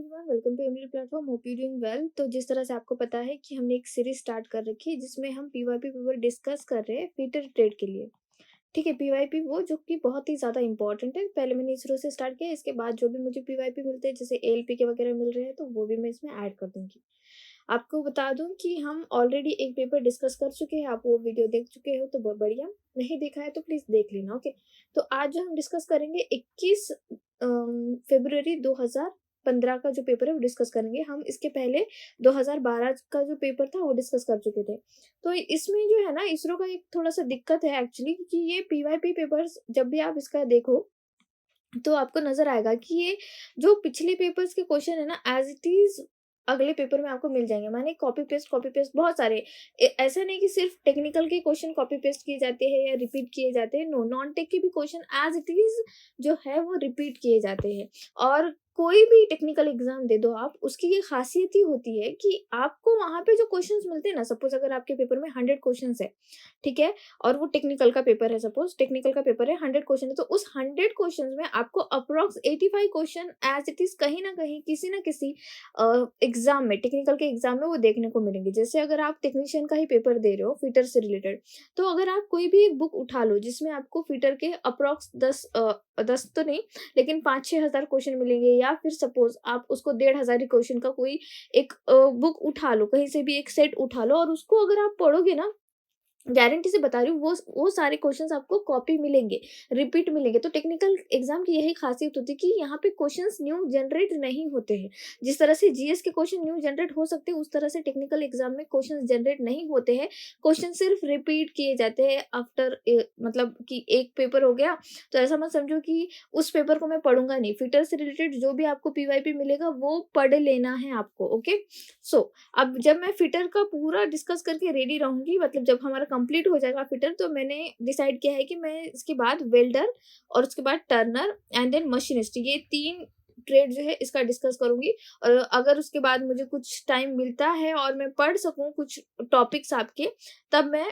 Everyone, welcome to MD platform. Hope you doing well. तो जिस तरह से आपको पता है कि हमने एक सीरीज स्टार्ट कर रखी है जिसमें हम पीवाईपी पेपर डिस्कस कर रहे हैं फीटर ट्रेड के लिए। ठीक है, पीवाईपी वो जो कि बहुत ही ज़्यादा इंपॉर्टेंट है। पहले मैंने इसरो से स्टार्ट किया, इसके बाद जो भी मुझे पीवाईपी मिलते हैं जैसे एएलपी के वगैरह मिल रहे हैं तो वो भी मैं इसमें ऐड कर दूंगी। आपको बता दूं कि हम ऑलरेडी एक पेपर डिस्कस कर चुके हैं, आप वो वीडियो देख चुके हो तो बहुत बढ़िया। नहीं देखा है तो प्लीज़ देख लेना। ओके, तो आज जो हम डिस्कस करेंगे 21 फरवरी 2015 का जो पेपर है वो डिस्कस करेंगे। हम इसके पहले 2012 का जो पेपर था वो डिस्कस कर चुके थे। तो इसमें जो है ना, इसरो का एक थोड़ा-सा दिक्कत है एक्चुअली, कि ये पीवाईपी पेपर्स जब भी आप इसका देखो तो आपको नज़र आएगा कि ये जो पिछले पेपर्स के क्वेश्चन है ना, एज़ इट इज़ अगले पेपर में आपको मिल जाएँगे। माने कॉपी पेस्ट बहुत सारे। ऐसा नहीं कि सिर्फ़ टेक्निकल के क्वेश्चन कॉपी पेस्ट किए जाते हैं या रिपीट किए जाते हैं। नो, नॉन टेक के भी क्वेश्चन एज़ इट इज़ जो है वो रिपीट किए जाते हैं। और कोई भी टेक्निकल एग्ज़ाम दे दो आप, उसकी ये ख़ासियत ही होती है कि आपको वहाँ पे जो क्वेश्चंस मिलते हैं ना, सपोज़ अगर आपके पेपर में 100 क्वेश्चंस है, ठीक है? और वो टेक्निकल का पेपर है, सपोज़ टेक्निकल का पेपर है, 100 क्वेश्चन है, तो उस 100 क्वेश्चंस में आपको approx 85 question as it is कहीं न कहीं किसी न किसी एग्ज़ाम में, टेक्निकल के एग्ज़ाम में वो देखने को मिलेंगे। जैसे अगर आप टेक्नीशियन का ही पेपर दे रहे हो फिटर से रिलेटेड, तो अगर आप कोई भी एक बुक उठा लो जिसमें आपको फिटर के अप्रॉक्स 10 तो नहीं, लेकिन 5-6 हज़ार क्वेश्चन मिलेंगे, या फिर सपोज़ आप उसको 1,500 क्वेश्चन का कोई एक बुक उठा लो, कहीं से भी एक सेट उठा लो और उसको अगर आप पढ़ोगे ना, गारंटी से बता रही हूँ, वो सारे क्वेश्चंस आपको कॉपी मिलेंगे, रिपीट मिलेंगे। तो टेक्निकल एग्ज़ाम की यही ख़ासियत होती है कि यहाँ पे क्वेश्चंस न्यू जनरेट नहीं होते हैं। जिस तरह से जीएस के क्वेश्चन न्यू जनरेट हो सकते हैं, उस तरह से टेक्निकल एग्ज़ाम में क्वेश्चंस जनरेट नहीं होते हैं। क्वेश्चन सिर्फ रिपीट किए जाते हैं आफ्टर मतलब कि एक पेपर हो गया, तो ऐसा मत समझो कि उस पेपर को मैं पढ़ूँगा नहीं। फिटर से रिलेटेड जो भी आपको पीवाईपी मिलेगा वो पढ़ लेना है आपको, ओके? सो अब जब मैं फिटर का पूरा डिस्कस करके रेडी रहूँगी, मतलब जब हमारा कंप्लीट हो जाएगा फिटर, तो मैंने डिसाइड किया है कि मैं इसके बाद वेल्डर और उसके बाद टर्नर एंड देन मशीनिस्ट, ये 3 ट्रेड जो है इसका डिस्कस करूँगी। और अगर उसके बाद मुझे कुछ टाइम मिलता है और मैं पढ़ सकूँ कुछ टॉपिक्स आपके, तब मैं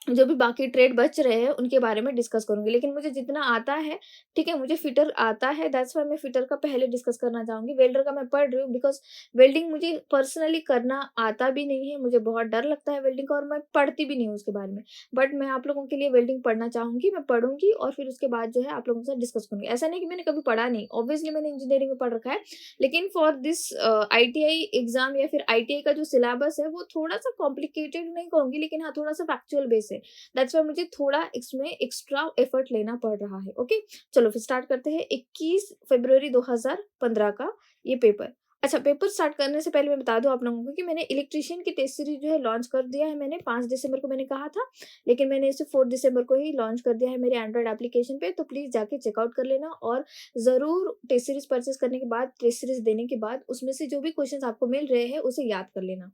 जो भी बाकी ट्रेड बच रहे हैं उनके बारे में डिस्कस करूँगी। लेकिन मुझे जितना आता है, ठीक है, मुझे फिटर आता है, दैट्स व्हाई मैं फिटर का पहले डिस्कस करना चाहूँगी। वेल्डर का मैं पढ़ रही हूँ बिकॉज़ वेल्डिंग मुझे पर्सनली करना आता भी नहीं है, मुझे बहुत डर लगता है वेल्डिंग का और मैं पढ़ती भी नहीं हूँ उसके बारे में। बट मैं आप लोगों के लिए वेल्डिंग पढ़ना चाहूँगी, मैं पढ़ूँगी और फिर उसके बाद जो है आप लोगों के साथ डिस्कस करूँगी। ऐसा नहीं कि मैंने कभी पढ़ा नहीं, ऑब्वियसली मैंने इंजीनियरिंग में पढ़ रखा है, लेकिन फॉर दिस आईटीआई एग्ज़ाम या फिर आईटीआई का जो सिलेबस है वो थोड़ा-सा कॉम्प्लिकेटेड नहीं कहूँगी, लेकिन हाँ, थोड़ा-सा फैक्चुअल बेस है। दैट्स व्हाई मुझे थोड़ा इसमें एक्स्ट्रा एफर्ट लेना पड़ रहा है। ओके, चलो फिर स्टार्ट करते हैं 21 फरवरी 2015 का ये पेपर। अच्छा, पेपर स्टार्ट करने से पहले मैं बता दूं आप लोगों को कि मैंने इलेक्ट्रीशियन की टेस्ट सीरीज जो है लॉन्च कर दिया है। मैंने 5 दिसंबर को मैंने कहा था, लेकिन मैंने इसे 4 दिसंबर को ही लॉन्च कर दिया है मेरे एंड्रॉइड एप्लीकेशन पे। तो प्लीज़ जाके चेकआउट कर लेना और ज़रूर टेस्ट सीरीज परचेज करने के बाद, टेस्ट सीरीज देने के बाद उसमें से जो भी क्वेश्चन आपको मिल रहे हैं उसे याद कर लेना।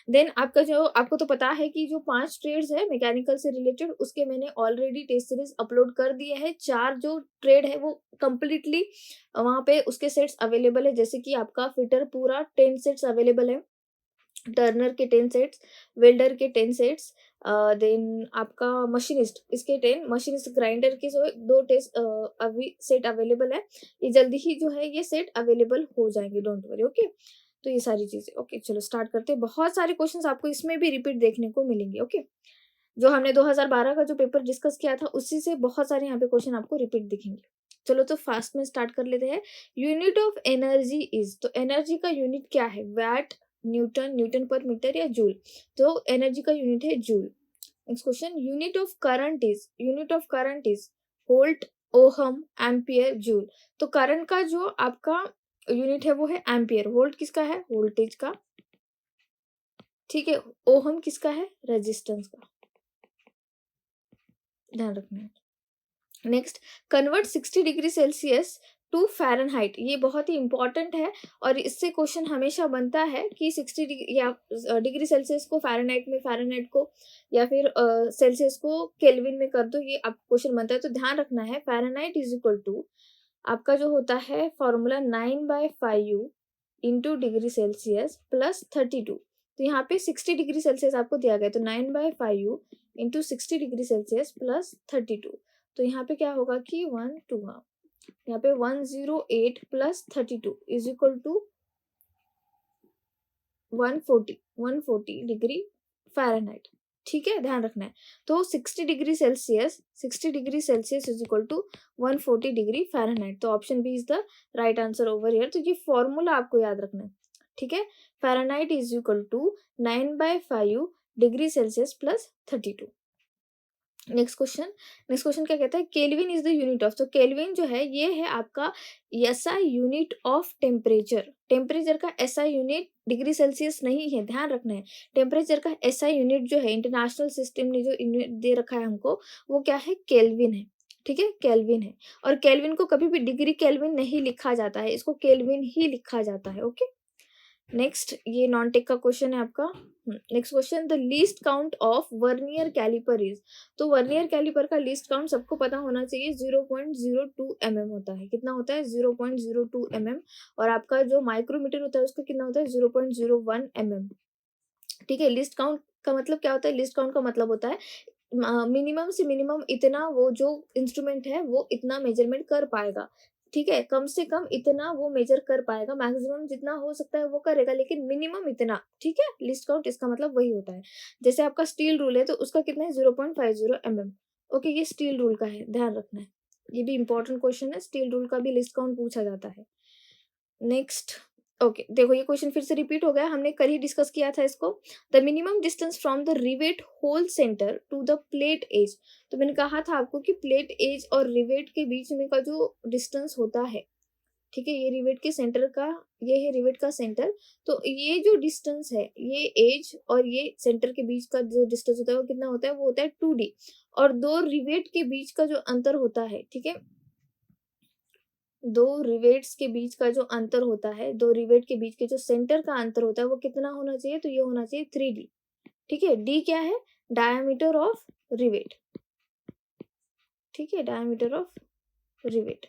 देन आपका जो, आपको तो पता है कि जो 5 ट्रेड्स है मैकेनिकल से रिलेटेड, उसके मैंने ऑलरेडी टेस्ट सीरीज अपलोड कर दिए हैं। 4 जो ट्रेड है वो कंप्लीटली वहाँ पे उसके सेट्स अवेलेबल है। जैसे कि आपका फिटर पूरा 10 सेट्स अवेलेबल है, टर्नर के 10 सेट्स, वेल्डर के 10 सेट्स, देन आपका मशीनिस्ट इसके 10, मशीनिस्ट ग्राइंडर के जो 2 टेस्ट अभी सेट अवेलेबल है। ये जल्दी ही जो है ये सेट अवेलेबल हो जाएंगे, डोंट वरी। ओके, तो ये सारी चीज़ें। ओके, चलो स्टार्ट करते हैं। बहुत सारे क्वेश्चंस आपको इसमें भी रिपीट देखने को मिलेंगे। ओके, जो हमने 2012 का जो पेपर डिस्कस किया था उसी से बहुत सारे यहाँ पे क्वेश्चन आपको रिपीट दिखेंगे। चलो तो फास्ट में स्टार्ट कर लेते हैं। यूनिट ऑफ एनर्जी इज, तो एनर्जी का यूनिट क्या है? वैट, न्यूटन, न्यूटन पर मीटर या जूल? तो एनर्जी का यूनिट है joule. Next question, unit of current is, unit of current is volt, ohm, ampere, joule? तो करंट का जो आपका यूनिट है वो है एम्पियर। वोल्ट किसका है? वोल्टेज का, ठीक है। ओहम किसका है? रेजिस्टेंस का, ध्यान रखना है। Next, convert 60 degree Celsius to Fahrenheit, ये बहुत ही इंपॉर्टेंट है और इससे क्वेश्चन हमेशा बनता है कि 60 डिग्री या डिग्री सेल्सियस को फ़ारेनहाइट में, फ़ारेनहाइट को या फिर सेल्सियस को केल्विन में कर दो, ये आप क्वेश्चन बनता है। तो ध्यान रखना है, फ़ारेनहाइट इज इक्वल टू आपका जो होता है formula 9/5 into degree Celsius plus 32। तो यहाँ पे 60 डिग्री सेल्सियस आपको दिया गया, तो 9/5 इंटू 60 डिग्री सेल्सियस प्लस 32। तो यहाँ पे क्या होगा कि 1 2, हाँ, यहाँ पे 108 plus 32 is equal to 140 degree Fahrenheit, ठीक है, ध्यान रखना है। तो 60 degree Celsius is equal to 140 degree Fahrenheit, तो option B is the right answer over here. तो ये फॉर्मूला आपको याद रखना है, ठीक है। Fahrenheit is equal to 9/5 degree Celsius plus 32। Next question क्या कहता है, Kelvin is the unit of, तो केल्विन जो है ये है आपका SI unit of temperature. Temperature का एसआई यूनिट डिग्री सेल्सियस नहीं है, ध्यान रखना है। टेम्परेचर का एसआई यूनिट जो है इंटरनेशनल सिस्टम ने जो यूनिट दे रखा है हमको, वो क्या है, केल्विन है, ठीक है, केल्विन है। और केल्विन को कभी भी डिग्री केल्विन नहीं लिखा जाता है, इसको केल्विन ही लिखा जाता है, ओके। नेक्स्ट ये नॉन टेक का क्वेश्चन है आपका। Next question, the least count of vernier caliper is, तो वर्नियर कैलिपर का लीस्ट काउंट सबको पता होना चाहिए, 0.02 mm होता है। कितना होता है, 0.02 mm। और आपका जो माइक्रोमीटर होता है उसका कितना होता है, 0.01 mm, ठीक है। लिस्ट काउंट का मतलब क्या होता है, लिस्ट काउंट का मतलब होता है मिनिमम से मिनिमम इतना वो जो इंस्ट्रूमेंट है वो इतना मेजरमेंट कर पाएगा, ठीक है। कम से कम इतना वो मेजर कर पाएगा, मैक्सिमम जितना हो सकता है वो करेगा, लेकिन मिनिमम इतना, ठीक है। लिस्ट काउंट इसका मतलब वही होता है। जैसे आपका स्टील रूल है तो उसका कितना है, 0.50 mm, ओके, ये स्टील रूल का है, ध्यान रखना है। ये भी इंपॉर्टेंट क्वेश्चन है, स्टील रूल का भी लिस्ट काउंट पूछा जाता है। नेक्स्ट, ओके, देखो ये क्वेश्चन फिर से रिपीट हो गया, हमने कल ही डिस्कस किया था इसको। The minimum distance from the rivet hole centre to the plate edge, तो मैंने कहा था आपको कि प्लेट एज और रिवेट के बीच में का जो डिस्टेंस होता है, ठीक है, ये रिवेट के सेंटर का, ये है रिवेट का सेंटर, तो ये जो डिस्टेंस है, ये एज और ये सेंटर के बीच का जो डिस्टेंस होता है वो कितना होता है, वो होता है 2d। और दो रिवेट के बीच का जो अंतर होता है, ठीक है, दो रिवेट्स के बीच का जो अंतर होता है, दो रिवेट के बीच के जो सेंटर का अंतर होता है वो कितना होना चाहिए, तो ये होना चाहिए 3d, ठीक है। डी क्या है, डायमीटर ऑफ रिवेट, ठीक है, diameter of rivet.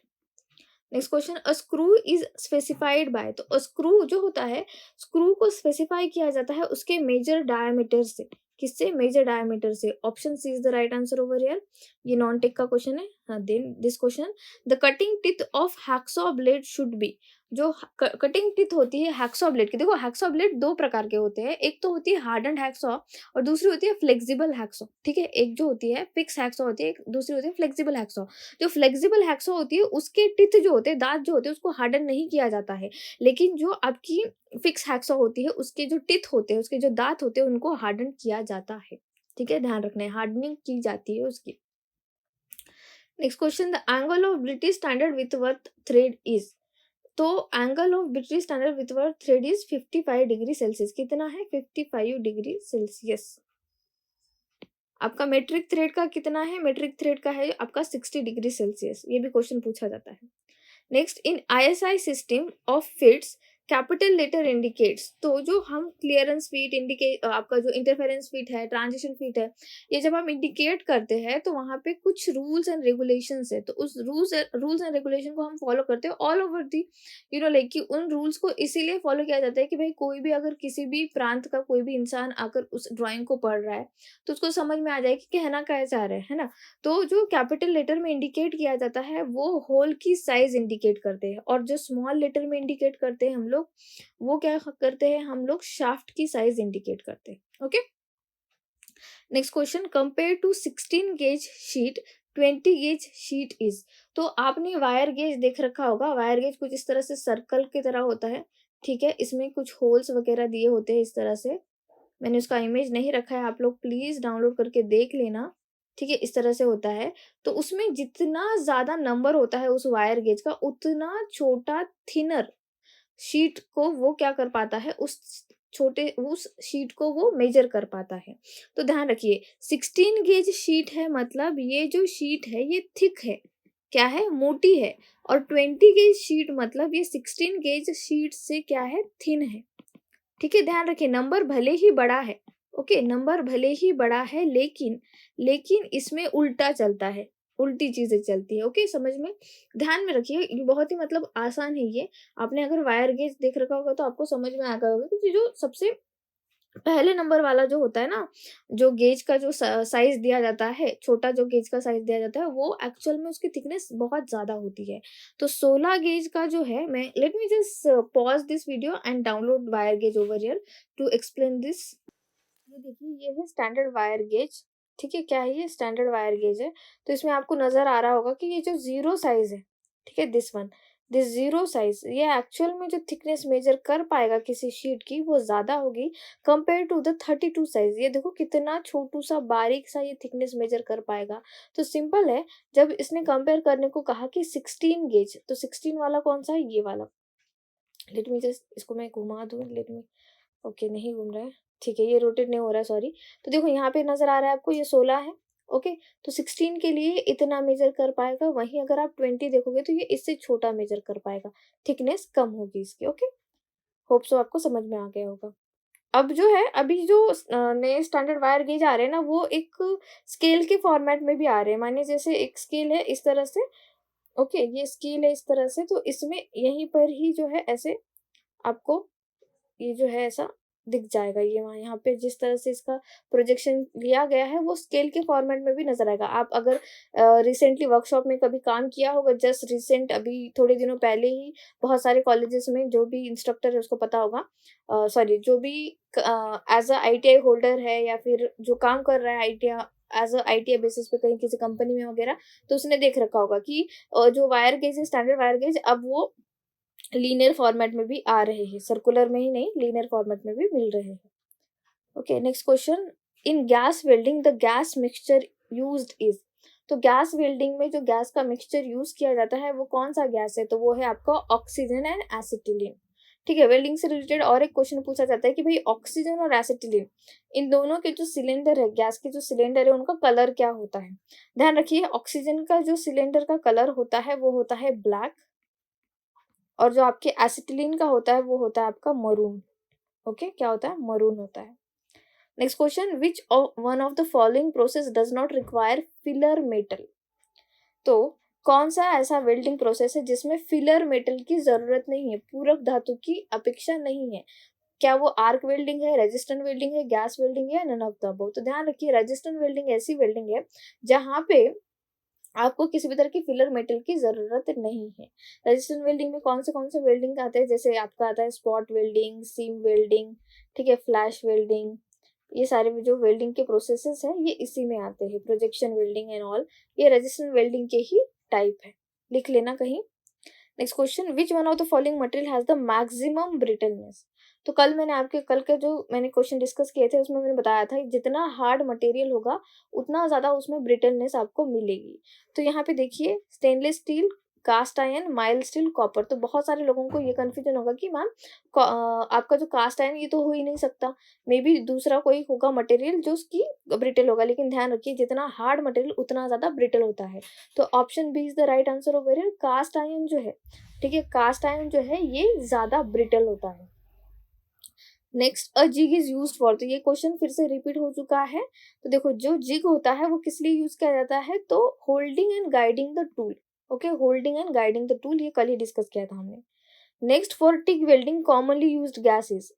Next question, a screw is specified by, तो अ स्क्रू जो होता है, स्क्रू को स्पेसिफाई किया जाता है उसके मेजर डायमीटर से, किससे, मेजर डायमीटर से। Option C is the right answer over here. ये नॉन टेक का क्वेश्चन है। हाँ, then this question, the cutting teeth of hacksaw blade should be, जो कटिंग टिथ होती है हैक्सॉ ब्लेड की, देखो हैक्सॉ ब्लेड दो प्रकार के होते हैं, एक तो होती है हार्डन्ड हैक्सॉ और दूसरी होती है फ्लेक्सिबल हैक्सॉ, ठीक है। एक जो होती है फिक्स हैक्सॉ होती है, एक दूसरी होती है फ्लेक्सिबल हैक्सॉ। जो फ्लेक्सिबल हैक्सॉ होती है उसके टिथ जो होते हैं, दांत जो होते हैं, उसको हार्डन नहीं किया जाता है, लेकिन जो आपकी फिक्स हैक्सॉ होती है उसके जो टिथ होते हैं, उसके जो दांत होते हैं, उनको हार्डन किया जाता है, ठीक है, ध्यान रखना है, हार्डनिंग की जाती है उसकी। Next question, the angle of British standard Whitworth thread is, तो angle of British standard Whitworth thread is 55 degree Celsius, कितना है, 55 डिग्री सेल्सियस। आपका मेट्रिक थ्रेड का कितना है, मेट्रिक थ्रेड का है आपका 60 डिग्री सेल्सियस, ये भी क्वेश्चन पूछा जाता है। Next, in ISI system of fits capital letter indicates, तो जो हम क्लियरेंस फीट इंडिकेट, आपका जो इंटरफेरेंस फीट है, ट्रांजिशन फीट है, ये जब हम इंडिकेट करते हैं तो वहाँ पे कुछ रूल्स एंड रेगुलेशंस है, तो उस रूल्स एंड रेगुलेशन को हम फॉलो करते हैं ऑल ओवर दी, लाइक कि उन रूल्स को इसीलिए फॉलो किया जाता है कि भाई कोई भी अगर किसी भी प्रांत का कोई भी इंसान आकर उस ड्राइंग को पढ़ रहा है तो उसको समझ में आ जाए कि कहना क्या चाह रहे हैं, है ना। तो जो कैपिटल लेटर में इंडिकेट किया जाता है वो होल की साइज इंडिकेट करते हैं, और जो स्मॉल लेटर में इंडिकेट करते हैं हम लोग, वो क्या करते हैं, हम लोग शाफ्ट की साइज इंडिकेट करते हैं, okay. Next question, compare to 16 gauge sheet 20 gauge sheet is, तो आपने वायर गेज देख रखा होगा, वायर गेज कुछ इस तरह से सर्कल की तरह होता है, ठीक है, इसमें कुछ होल्स वगैरह दिए होते हैं इस तरह से, मैंने उसका इमेज नहीं रखा है, आप लोग प्लीज डाउनलोड करके देख लेना, ठीक है, इस तरह से होता है। तो उसमें जितना ज्यादा नंबर होता है उस वायर गेज का, उतना छोटा थिनर शीट को वो क्या कर पाता है, उस शीट को वो मेजर कर पाता है। तो ध्यान रखिए, 16 गेज शीट है मतलब ये जो शीट है ये थिक है, क्या है, मोटी है। और 20 गेज शीट मतलब ये 16 गेज शीट से क्या है, थिन है, ठीक है। ध्यान रखिए, नंबर भले ही बड़ा है, ओके, नंबर भले ही बड़ा है, लेकिन इसमें उल्टा चलता है, उल्टी चीजें चलती है, ओके, समझ में, ध्यान में रखिए, ये बहुत ही मतलब आसान है ये। आपने अगर वायर गेज देख रखा होगा तो आपको समझ में आ गया होगा कि जो सबसे पहले नंबर वाला जो होता है ना, जो गेज का जो साइज़ दिया जाता है, छोटा जो गेज का साइज़ दिया जाता है, वो एक्चुअल में उसकी थिकनेस बहुत ज़्यादा होती है। तो 16 गेज का जो है, मैं let me just pause this video and download wire gauge over here to explain this. ये देखिए, ये है स्टैंडर्ड वायर गेज, ठीक है? क्या है ये? स्टैंडर्ड वायर गेज है। तो इसमें आपको नज़र आ रहा होगा कि ये जो 0 साइज़ है, ठीक है? दिस वन, दिस 0 साइज़, ये एक्चुअल में जो थिकनेस मेज़र कर पाएगा किसी शीट की, वो ज़्यादा होगी कंपेयर टू द 32 साइज़। ये देखो कितना छोटू-सा, बारीक-सा ये थिकनेस मेज़र कर पाएगा। तो सिंपल है, जब इसने कंपेयर करने को कहा कि 16 गेज, तो 16 वाला कौन-सा है? ये वाला। लेट मी जस्ट इसको मैं घुमा दूँ, लेट मी, ओके नहीं घूम रहा है, ठीक है, ये रोटेट नहीं हो रहा है, सॉरी। तो देखो यहाँ पे नज़र आ रहा है आपको, ये 16 है, ओके? तो 16 के लिए इतना मेज़र कर पाएगा, वहीं अगर आप 20 देखोगे तो ये इससे छोटा मेज़र कर पाएगा, थिकनेस कम होगी इसकी, ओके? होप सो आपको समझ में आ गया होगा। अब जो है, अभी जो नए स्टैंडर्ड वायर गेज आ रहे हैं ना, वो एक स्केल के फॉर्मेट में भी आ रहे हैं। मानिए जैसे एक स्केल है इस तरह से, ओके? ये स्केल है इस तरह से, तो इसमें यहीं पर ही जो है ऐसे आपको ये जो है ऐसा दिख जाएगा, ये वहाँ यहाँ पे जिस तरह से इसका प्रोजेक्शन लिया गया है, वो स्केल के फॉर्मेट में भी नज़र आएगा। आप अगर रिसेंटली वर्कशॉप में कभी काम किया होगा, जस्ट रिसेंट अभी थोड़े दिनों पहले ही बहुत सारे कॉलेजेस में जो भी इंस्ट्रक्टर है उसको पता होगा, सॉरी जो भी एज़ अ आईटीआई होल्डर है या फिर जो काम कर रहा है ITI as a ITI basis पे कहीं किसी कंपनी में वगैरह, तो उसने देख रखा होगा कि जो वायर गेज है, स्टैंडर्ड वायर गेज, अब वो लीनियर फॉर्मेट में भी आ रहे हैं, सर्कुलर में ही नहीं, लीनियर फॉर्मेट में भी मिल रहे हैं। Okay, next question. In gas welding the gas mixture used is, तो गैस वेल्डिंग में जो गैस का मिक्सचर यूज किया जाता है वो कौन सा गैस है? तो वो है आपका ऑक्सीजन एंड एसिटिलीन, ठीक है? वेल्डिंग से रिलेटेड और एक क्वेश्चन पूछा जाता है कि भाई ऑक्सीजन और एसिटिलीन, इन दोनों के जो सिलेंडर है, गैस के जो सिलेंडर है, उनका कलर क्या होता है? ध्यान रखिए, ऑक्सीजन का जो सिलेंडर का कलर होता है वो होता है ब्लैक, और जो आपके एसिटिलीन का होता है वो होता है आपका मरून, ओके? क्या होता है? मरून होता है। Next question, which one of the following process does not require filler metal, तो कौन सा ऐसा वेल्डिंग प्रोसेस है जिसमें फिलर मेटल की जरूरत नहीं है, पूरक धातु की अपेक्षा नहीं है? क्या वो आर्क वेल्डिंग है, रेजिस्टेंट वेल्डिंग है, गैस वेल्डिंग है, नन ऑफ द अबव? तो ध्यान रखिए, रेजिस्टेंट वेल्डिंग ऐसी वेल्डिंग है जहां पे आपको किसी भी तरह की फिलर मेटल की ज़रूरत नहीं है। रेजिस्टेंट वेल्डिंग में कौन से वेल्डिंग आते हैं? जैसे आपका आता है स्पॉट वेल्डिंग, सीम वेल्डिंग, ठीक है, फ्लैश वेल्डिंग, ये सारे जो वेल्डिंग के प्रोसेसेस हैं ये इसी में आते हैं। प्रोजेक्शन वेल्डिंग एंड ऑल, ये रेजिस्टेंट वेल्डिंग के ही टाइप है, लिख लेना कहीं। Next question, which one of the following material has the maximum brittleness, तो कल के जो मैंने क्वेश्चन डिस्कस किए थे उसमें मैंने बताया था जितना हार्ड मटेरियल होगा उतना ज़्यादा उसमें ब्रिटलनेस आपको मिलेगी। तो यहाँ पे देखिए, stainless steel, cast iron, mild steel, copper. तो बहुत सारे लोगों को ये कंफ्यूजन होगा कि मैम आपका जो कास्ट आयरन ये तो हो ही नहीं सकता, मे बी दूसरा कोई होगा मटेरियल जो उसकी ब्रिटल होगा, लेकिन ध्यान रखिए जितना हार्ड मटेरियल उतना ज़्यादा ब्रिटल होता है। तो option B is the right answer over here, cast iron जो है, ठीक है, कास्ट आयरन जो है ये ज़्यादा ब्रिटल होता है। Next, a jig is used for, तो ये क्वेश्चन फिर से रिपीट हो चुका है। तो देखो, जो जिग होता है वो किस लिए यूज किया जाता है? तो holding and guiding the tool, okay, holding and guiding the tool, ये कल ही डिस्कस किया था हमने। Next, for TIG welding commonly used gas is,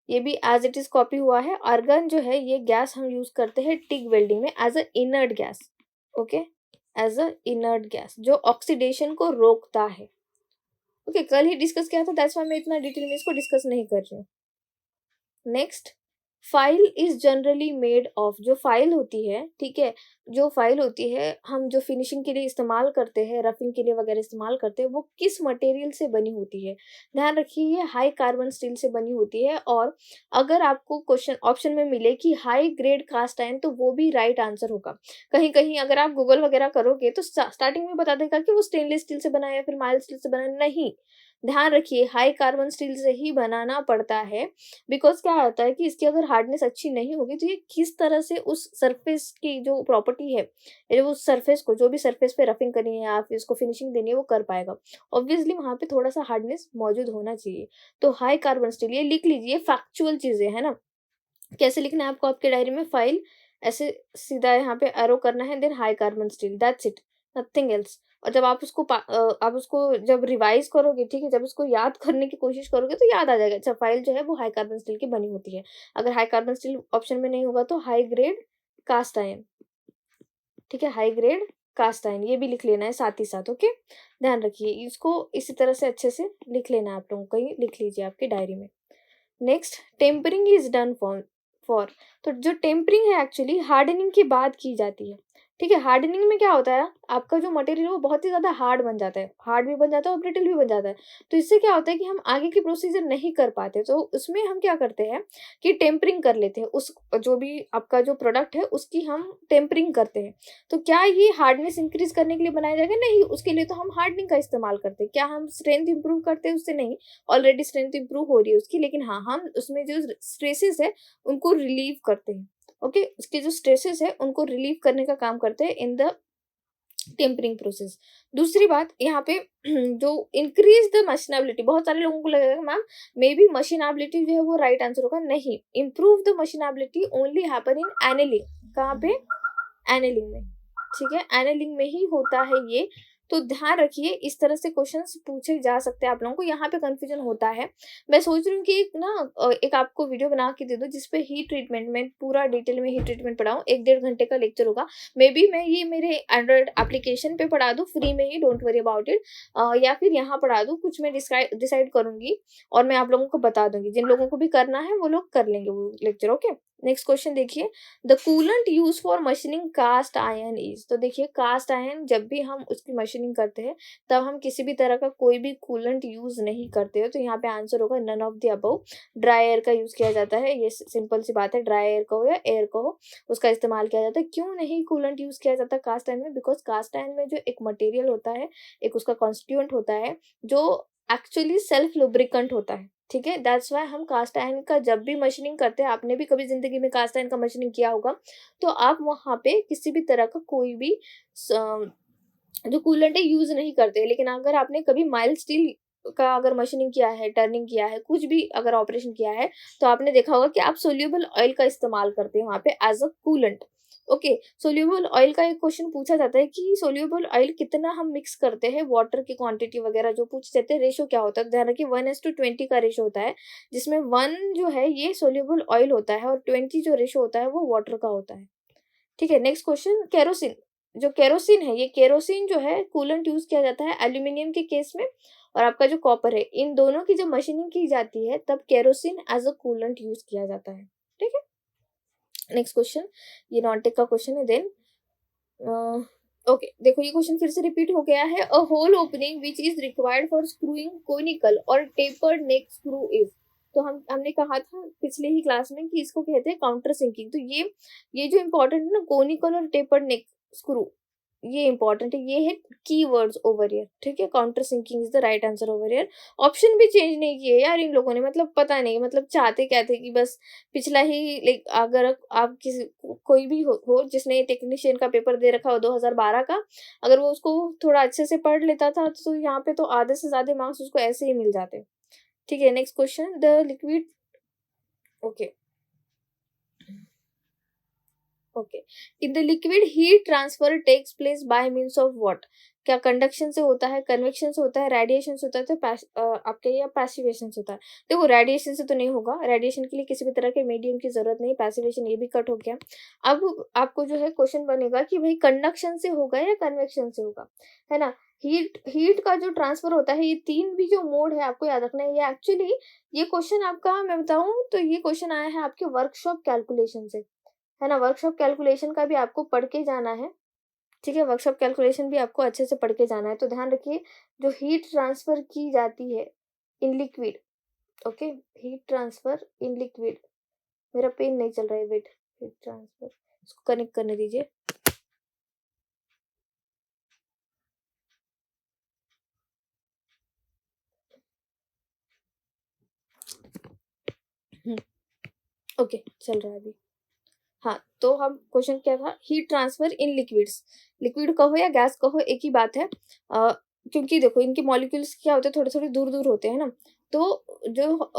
ये भी एज इट इज कॉपी हुआ है। आर्गन जो है ये गैस हम यूज करते हैं टिग वेल्डिंग में as a inert gas, okay, as a inert gas जो ऑक्सीडेशन को रोकता है। ओके, कल ही डिस्कस किया था, दैट्स व्हाई मैं इतना डिटेल में इसको डिस्कस नहीं कर रही हूँ। Next, file is generally made of, जो फाइल होती है, ठीक है, जो फाइल होती है हम जो फिनिशिंग के लिए इस्तेमाल करते हैं, रफिंग के लिए वगैरह इस्तेमाल करते हैं, वो किस मटेरियल से बनी होती है? ध्यान रखिए, ये हाई कार्बन स्टील से बनी होती है। और अगर आपको क्वेश्चन ऑप्शन में मिले कि हाई ग्रेड कास्ट आयरन, तो वो भी राइट आंसर होगा। कहीं कहीं अगर आप गूगल वगैरह करोगे तो स्टार्टिंग में बता देगा कि वो स्टेनलेस स्टील से बना है या फिर माइल्ड स्टील से बना है, नहीं। ध्यान रखिए, हाई कार्बन स्टील से ही बनाना पड़ता है, बिकॉज़ क्या होता है कि इसकी अगर हार्डनेस अच्छी नहीं होगी तो ये किस तरह से उस सरफेस की जो प्रॉपर्टी है, ये वो सरफेस को, जो भी सरफेस पे रफिंग करनी है या फिर इसको फिनिशिंग देनी है, वो कर पाएगा। ऑब्वियसली वहाँ पे थोड़ा-सा हार्डनेस मौजूद होना चाहिए। तो हाई कार्बन स्टील, ये लिख लीजिए, फैक्चुअल चीज़ें है ना। कैसे लिखना है आपको आपके डायरी में? फाइल, ऐसे सीधा यहाँ पे एरो करना है, then high carbon steel, that's it, nothing else. और जब आप उसको जब रिवाइज करोगे, ठीक है, जब उसको याद करने की कोशिश करोगे तो याद आ जाएगा। अच्छा, फाइल जो है वो हाई कार्बन स्टील की बनी होती है। अगर हाई कार्बन स्टील ऑप्शन में नहीं होगा तो हाई ग्रेड कास्ट आयन, ठीक है, हाई ग्रेड कास्ट आयन, ये भी लिख लेना है साथ ही साथ। ओके, ध्यान रखिए इसको, इसी तरह से अच्छे से लिख लेना है आप लोगों को, ये लिख लीजिए आपकी डायरी में। Next, tempering is done for तो जो टेम्परिंग है एक्चुअली हार्डनिंग के बाद की जाती है, ठीक है। हार्डनिंग में क्या होता है, आपका जो मटेरियल है वो बहुत ही ज़्यादा हार्ड बन जाता है, हार्ड भी बन जाता है और ब्रिटल भी बन जाता है। तो इससे क्या होता है कि हम आगे की प्रोसीजर नहीं कर पाते, तो उसमें हम क्या करते हैं कि टेम्परिंग कर लेते हैं, उस जो भी आपका जो प्रोडक्ट है उसकी हम टेम्परिंग करते हैं। तो क्या ये हार्डनेस इंक्रीज करने के लिए बनाया जाएगा? नहीं, उसके लिए तो हम हार्डनिंग का इस्तेमाल करते हैं। क्या हम स्ट्रेंथ इंप्रूव करते हैं उससे? नहीं, ऑलरेडी स्ट्रेंथ इंप्रूव हो रही है उसकी, लेकिन हाँ, हम उसमें जो स्ट्रेसेस है उनको रिलीव करते हैं। ओके, उसके जो स्ट्रेसेस है उनको रिलीव करने का काम करते हैं इन द टेम्परिंग प्रोसेस। दूसरी बात यहाँ पे जो इंक्रीज द मशीनेबिलिटी, बहुत सारे लोगों को लगेगा मैम मे बी मशीनेबिलिटी जो है वो राइट आंसर होगा। नहीं, improve the machinability only happen in annealing. कहाँ पे? एनेलिंग में, ठीक है, एनेलिंग में ही होता है ये। तो ध्यान रखिए, इस तरह से क्वेश्चंस पूछे जा सकते हैं आप लोगों को, यहाँ पे कंफ्यूजन होता है। मैं सोच रही हूँ कि एक ना एक आपको वीडियो बना के दे दूँ जिसपे हीट ट्रीटमेंट में पूरा डिटेल में हीट ट्रीटमेंट पढ़ाऊँ, 1-1.5 घंटे का लेक्चर होगा। मे बी मैं ये मेरे एंड्रॉइड एप्लीकेशन पे पढ़ा दूँ फ्री में ही, डोंट वरी अबाउट इट, या फिर यहाँ पढ़ा दूँ, कुछ मैं डिसाइड करूंगी और मैं आप लोगों को बता दूंगी। जिन लोगों को भी करना है वो लोग कर लेंगे वो लेक्चर। ओके, नेक्स्ट क्वेश्चन देखिए, the coolant use for machining cast iron is. तो देखिए, कास्ट आयन जब भी हम उसकी मशीनिंग करते हैं तब हम किसी भी तरह का कोई भी कूलेंट यूज नहीं करते हो, तो यहाँ पे आंसर होगा none of the above. Dry air का यूज किया जाता है, ये सिंपल सी बात है, ड्राई एयर का हो या एयर का हो उसका इस्तेमाल किया जाता है। क्यों नहीं कूलेंट यूज किया जाता कास्ट आयन में? बिकॉज कास्ट आयन में जो एक मटेरियल होता है, एक उसका कॉन्स्टिट्यूएंट होता है जो एक्चुअली सेल्फ लुब्रिकेंट होता है, ठीक है। दैट्स वाई हम कास्ट आयरन का जब भी मशीनिंग करते हैं, आपने भी कभी जिंदगी में कास्ट आयरन का मशीनिंग किया होगा, तो आप वहां पे किसी भी तरह का कोई भी जो कूलेंट है यूज नहीं करते। लेकिन अगर आपने कभी माइल्ड स्टील का अगर मशीनिंग किया है, टर्निंग किया है, कुछ भी अगर ऑपरेशन किया है, तो आपने देखा होगा कि आप सोल्यूबल ऑयल का इस्तेमाल करते हैं वहां पे as a coolant. Okay, soluble oil का एक क्वेश्चन पूछा जाता है कि सोल्यूबल ऑयल कितना हम मिक्स करते हैं, वाटर की क्वांटिटी वगैरह जो पूछ देते हैं, रेशो क्या होता है? ध्यान रखिए 1:20 का रेशो होता है, जिसमें 1 जो है ये सोल्यूबल ऑयल होता है और 20 जो रेशो होता है वो वाटर का होता है, ठीक है। Next question, kerosene. जो केरोसिन है, ये केरोसिन जो है कूलेंट यूज किया जाता है एल्यूमिनियम के केस में, और आपका जो कॉपर है, इन दोनों की जब मशीनिंग की जाती है तब kerosene as a coolant use किया जाता है, ठीक है। नेक्स्ट क्वेश्चन, ये नॉनटेक का क्वेश्चन है। देन ओके, देखो ये क्वेश्चन फिर से रिपीट हो गया है। A hole opening which is required for screwing conical और टेपर्ड नेक स्क्रू इज। तो हमने कहा था पिछले ही क्लास में कि इसको कहते हैं काउंटर सिंकिंग। तो ये जो इंपॉर्टेंट है ना, कोनिकल और टेपर्ड नेक स्क्रू, ये इंपॉर्टेंट है, ये है की वर्ड्स ओवर हियर, ठीक है। Countersinking is the right answer over here. Option भी चेंज नहीं किए यार इन लोगों ने, मतलब पता नहीं, मतलब चाहते क्या थे कि बस पिछला ही लाइक, अगर आप किसी कोई भी हो जिसने टेक्नीशियन का पेपर दे रखा हो 2012 का, अगर वो उसको थोड़ा अच्छे से पढ़ लेता था तो यहाँ पे तो आधे से ज्यादा मार्क्स उसको ऐसे ही मिल जाते, ठीक है। Next question, the liquid, okay okay, in the liquid heat transfer takes place by means of what. क्या कंडक्शन से होता है, कन्वेक्शन से होता है, रेडिएशन से होता है, तो आपके या पैसिवेशन से होता है? देखो रेडिएशन से तो नहीं होगा, रेडिएशन के लिए किसी भी तरह के मीडियम की जरूरत नहीं, पैसिवेशन ये भी कट हो गया। अब आपको जो है क्वेश्चन बनेगा कि भाई कंडक्शन से होगा या कन्वेक्शन से होगा, है ना। हीट का जो ट्रांसफर होता है, ये तीन भी जो मोड है आपको याद रखना है। ये एक्चुअली ये क्वेश्चन आपका मैं बताऊं तो ये क्वेश्चन आया है आपके वर्कशॉप कैलकुलेशन से, है ना। वर्कशॉप कैलकुलेशन का भी आपको पढ़ के जाना है, ठीक है। वर्कशॉप कैलकुलेशन भी आपको अच्छे से पढ़ के जाना है। तो ध्यान रखिए, जो हीट ट्रांसफर की जाती है in liquid, okay, heat transfer in liquid, मेरा पेन नहीं चल रहा है, वेट, हीट ट्रांसफर, इसको कनेक्ट करने दीजिए। ओके, चल रहा है अभी। हाँ, तो हम क्वेश्चन क्या था, heat transfer in liquids, liquid कहो या गैस कहो एक ही बात है। क्योंकि देखो इनके मॉलिक्यूल्स क्या होते हैं, थोड़े थोड़े दूर दूर होते हैं ना। तो जो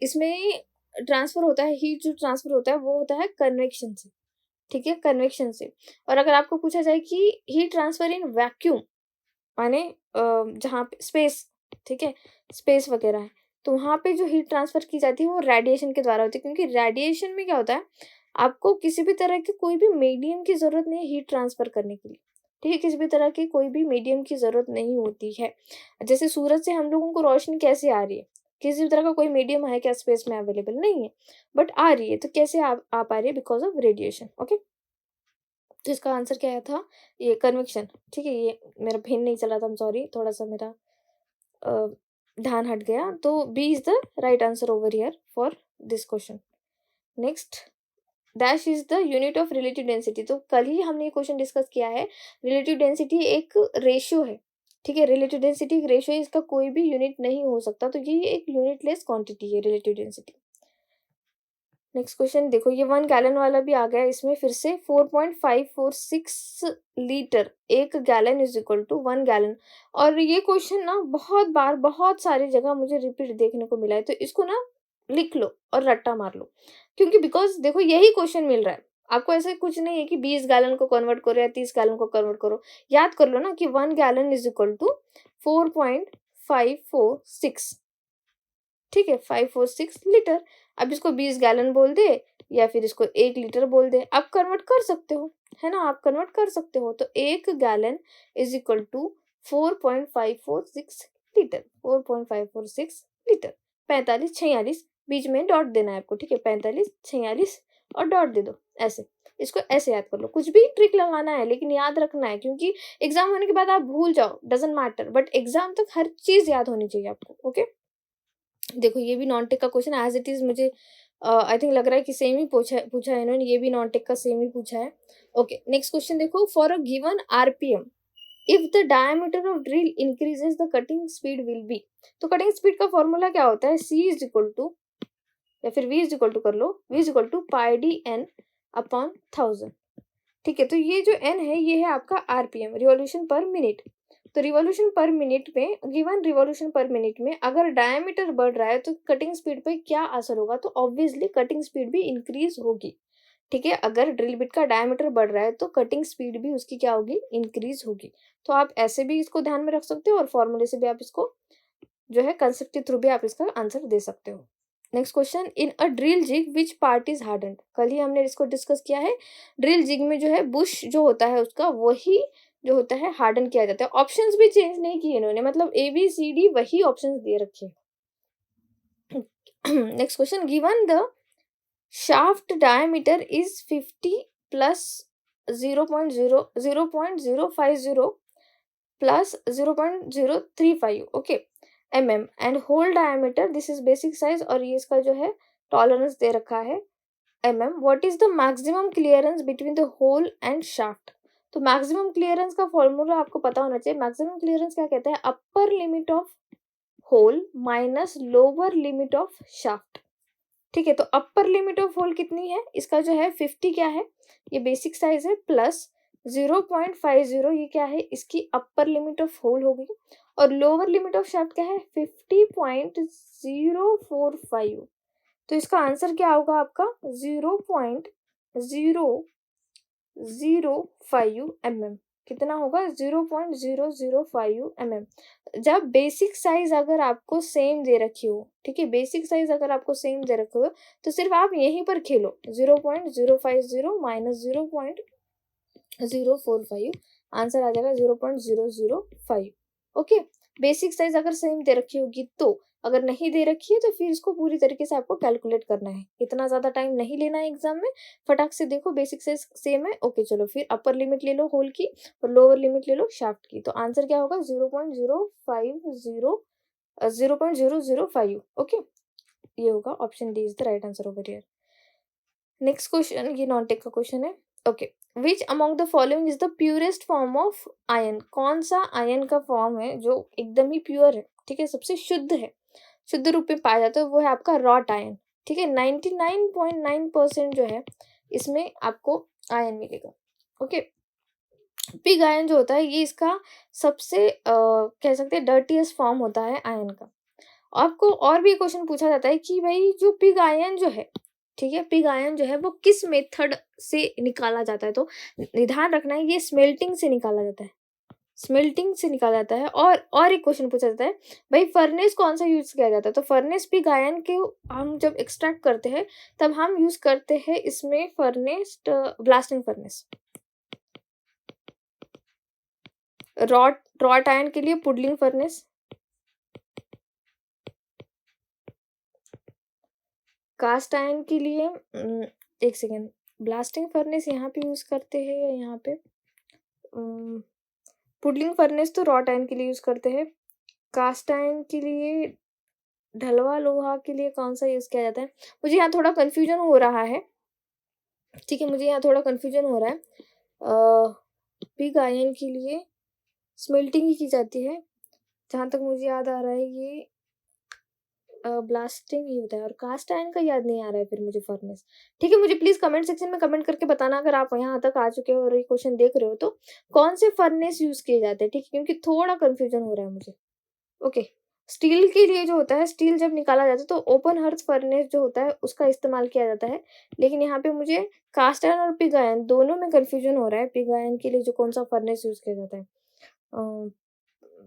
इसमें ट्रांसफर होता है, हीट जो ट्रांसफर होता है वो होता है कन्वेक्शन से, ठीक है, कन्वेक्शन से। और अगर आपको पूछा जाए कि हीट ट्रांसफर इन वैक्यूम, माने जहाँ पे स्पेस, ठीक है, स्पेस वगैरह है, तो वहाँ पे जो हीट ट्रांसफर की जाती है वो रेडिएशन के द्वारा होती है, क्योंकि रेडिएशन में क्या होता है, आपको किसी भी तरह की कोई भी मीडियम की जरूरत नहीं है हीट ट्रांसफर करने के लिए, ठीक है, किसी भी तरह की कोई भी मीडियम की जरूरत नहीं होती है। जैसे सूरज से हम लोगों को रोशनी कैसे आ रही है, किसी भी तरह का कोई मीडियम है क्या स्पेस में अवेलेबल नहीं है, बट आ रही है, तो कैसे आ पा रही है, बिकॉज ऑफ रेडिएशन। ओके, तो इसका आंसर क्या आया था, ये कन्वेक्शन, ठीक है, ये मेरा पेन नहीं चला था, सॉरी, थोड़ा सा मेरा अ, ध्यान हट गया, तो B is the right answer over here for this question. Next, dash is the unit of relative density. तो कल ही हमने ये क्वेश्चन डिस्कस किया है, रिलेटिव डेंसिटी एक रेशियो है, ठीक है, रिलेटिव डेंसिटी एक रेशियो है, इसका कोई भी यूनिट नहीं हो सकता, तो ये एक यूनिटलेस क्वांटिटी है रिलेटिव डेंसिटी। नेक्स्ट क्वेश्चन देखो, ये 1 गैलन वाला भी आ गया, इसमें फिर से 4.546 litre, 1 gallon is equal to 1 gallon. और ये क्वेश्चन ना बहुत बार बहुत सारी जगह मुझे रिपीट देखने को मिला है, तो इसको ना लिख लो और रट्टा मार लो, क्योंकि बिकॉज देखो यही क्वेश्चन मिल रहा है आपको, ऐसे कुछ नहीं है कि 20 गैलन को कन्वर्ट करो या 30 गैलन को कन्वर्ट करो। याद कर लो ना कि 1 गैलन इज इक्वल टू 4.546, ठीक है, 546 लीटर। अब इसको 20 गैलन बोल दे या फिर इसको 1 लीटर बोल दे, आप कन्वर्ट कर सकते हो, है ना, आप कन्वर्ट कर सकते हो। तो 1 gallon is equal to 4.546 litre, 4.546 litre. 45 46 बीच में डॉट देना है आपको, ठीक है, 45 46 और डॉट दे दो, ऐसे। इसको ऐसे याद कर लो, कुछ भी ट्रिक लगाना है लेकिन याद रखना है, क्योंकि एग्जाम होने के बाद आप भूल जाओ, डजेंट मैटर, बट एग्जाम तक हर चीज याद होनी चाहिए आपको। ओके, देखो ये भी नॉन टेक का क्वेश्चन एज इट इज, मुझे आई थिंक लग रहा है कि सेम ही पूछा पूछा है इन्होंने, ये भी नॉन टेक का सेम ही पूछा है। ओके, नेक्स्ट क्वेश्चन देखो, for a given RPM if the diameter of drill increases the cutting speed will be. तो कटिंग स्पीड का फॉर्मूला क्या होता है, सी इज इक्वल टू, या फिर वी इज इक्वल टू कर लो, V is equal to pi D N upon 1000, ठीक है। तो ये जो एन है ये है आपका आरपीएम, रिवॉल्यूशन पर मिनट। तो रिवॉल्यूशन पर मिनट में, गिवन रिवॉल्यूशन पर मिनट में अगर डायमीटर बढ़ रहा है तो कटिंग स्पीड पे क्या असर होगा, तो ऑब्वियसली कटिंग स्पीड भी इंक्रीज होगी, ठीक है। अगर ड्रिल बिट का डायमीटर बढ़ रहा है तो कटिंग स्पीड भी उसकी क्या होगी, इंक्रीज होगी। तो आप ऐसे भी इसको ध्यान में रख सकते हो और फॉर्मूले से भी आप इसको जो है कंसेप्ट के थ्रू भी आप इसका आंसर दे सकते हो। Next question, in a drill jig which part is hardened. कल ही हमने इसको डिस्कस किया है, ड्रिल जिग में जो है बुश जो होता है उसका वही जो होता है हार्डन किया जाता है। ऑप्शंस भी चेंज नहीं किए इन्होंने, मतलब ए बी सी डी वही ऑप्शंस दे रखे। Next question, given the shaft diameter is 50 plus 0.050 plus 0.035, okay, mm and hole diameter, this is basic size, और ये इसका जो है टॉलरेंस दे रखा है mm। What is the maximum clearance between the hole and shaft. तो मैक्सिमम क्लियरेंस का formula आपको पता होना चाहिए। मैक्सिमम क्लियरेंस क्या कहते हैं, upper limit of hole minus lower limit of shaft, ठीक है। तो अपर लिमिट ऑफ होल कितनी है, इसका जो है 50 क्या है, ये बेसिक साइज है, प्लस 0.50 ये क्या है, इसकी अपर लिमिट ऑफ होल होगी, और लोअर लिमिट ऑफ शाफ्ट क्या है 50.045। तो इसका आंसर क्या होगा आपका 0.005 mm। कितना होगा 0.005 mm। जब बेसिक साइज अगर आपको सेम दे रखी हो, ठीक है, बेसिक साइज अगर आपको सेम दे रखी हो तो सिर्फ आप यहीं पर खेलो, 0.050 माइनस 0.045, आंसर आ जाएगा 0.005। ओके, बेसिक साइज अगर सेम दे रखी होगी तो, अगर नहीं दे रखी है तो फिर इसको पूरी तरीके से आपको कैलकुलेट करना है, इतना ज्यादा टाइम नहीं लेना है एग्जाम में, फटाक से देखो बेसिक साइज सेम है, ओके चलो फिर अपर लिमिट ले लो होल की और लोअर लिमिट ले लो शाफ्ट की। तो आंसर क्या होगा 0.005, ओके, ये होगा option D is the right answer over here. Next question, ये नॉन टेक का क्वेश्चन है। Okay, which among the following is the purest form of ion. कौन सा आयन का फॉर्म है जो एकदम ही प्योर है, ठीक है, सबसे शुद्ध है, शुद्ध रूप में पाया जाता है, वो है आपका रॉट आयन, ठीक है। 99.9% जो है इसमें आपको आयन मिलेगा। ओके, पिग आयन जो होता है ये इसका सबसे कह सकते हैं डर्टीएस्ट फॉर्म होता है आयन का। आपको और भी क्वेश्चन पूछा जाता है कि भाई जो पिग आयन जो है, ठीक है, पिग आयन जो है वो किस मेथड से निकाला जाता है, तो ध्यान रखना है ये स्मेल्टिंग से निकाला जाता है, स्मेल्टिंग से निकाला जाता है। और एक क्वेश्चन पूछा जाता है, भाई फर्नेस कौन सा यूज किया जाता है? तो फर्नेस पिग आयन के हम जब एक्सट्रैक्ट करते हैं तब हम यूज करते हैं इसमें furnace, blasting furnace. Wrought iron के लिए पुडलिंग फर्नेस, कास्ट आयन के लिए एक सेकेंड, ब्लास्टिंग फर्नेस यहाँ पे यूज करते हैं या यहाँ पे पुडलिंग फर्नेस तो रॉट आयन के लिए यूज करते हैं। कास्ट आयन के लिए, ढलवा लोहा के लिए कौन सा यूज किया जाता है? मुझे यहाँ थोड़ा कंफ्यूजन हो रहा है, ठीक है, मुझे यहाँ थोड़ा कंफ्यूजन हो रहा है। पिग आयन के लिए स्मेल्टिंग ही की जाती है, जहाँ तक मुझे याद आ रहा है ये ब्लास्टिंग ही होता है, और कास्ट आयरन का याद नहीं आ रहा है फिर मुझे फर्नेस। ठीक है, मुझे प्लीज कमेंट सेक्शन में कमेंट करके बताना अगर आप यहाँ तक आ चुके हो और ये क्वेश्चन देख रहे हो तो कौन से फर्नेस यूज किए जाते हैं, ठीक है, क्योंकि थोड़ा कंफ्यूजन हो रहा है मुझे। ओके, स्टील के लिए जो होता है, स्टील जब निकाला जाता है तो ओपन हर्थ फर्नेस जो होता है उसका इस्तेमाल किया जाता है, लेकिन यहाँ पे मुझे कास्ट आयरन और पिग आयरन दोनों में कंफ्यूजन हो रहा है, पिग आयरन के लिए जो कौन सा फर्नेस यूज किया जाता है।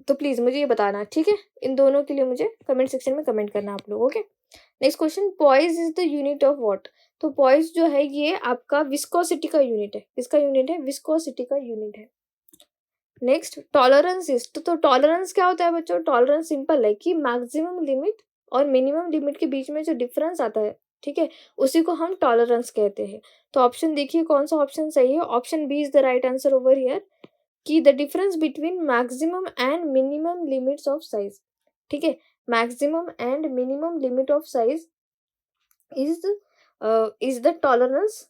तो प्लीज मुझे ये बताना, ठीक है, इन दोनों के लिए मुझे कमेंट सेक्शन में कमेंट करना आप लोग। Okay, next question, poise is the unit of what? तो पॉइज जो है ये आपका विस्कोसिटी का यूनिट है। किसका यूनिट है? विस्कोसिटी का यूनिट है। नेक्स्ट, टॉलरेंस इज, तो टॉलरेंस क्या होता है बच्चों? टॉलरेंस सिंपल है कि मैक्सिमम लिमिट और मिनिमम लिमिट के बीच में जो डिफरेंस आता है, ठीक है, उसी को हम टॉलरेंस कहते हैं। तो ऑप्शन देखिए कौन सा ऑप्शन सही है। Option B is the right answer over here, कि the difference between maximum and minimum limits of size, ठीक है, maximum and minimum limit of size is the tolerance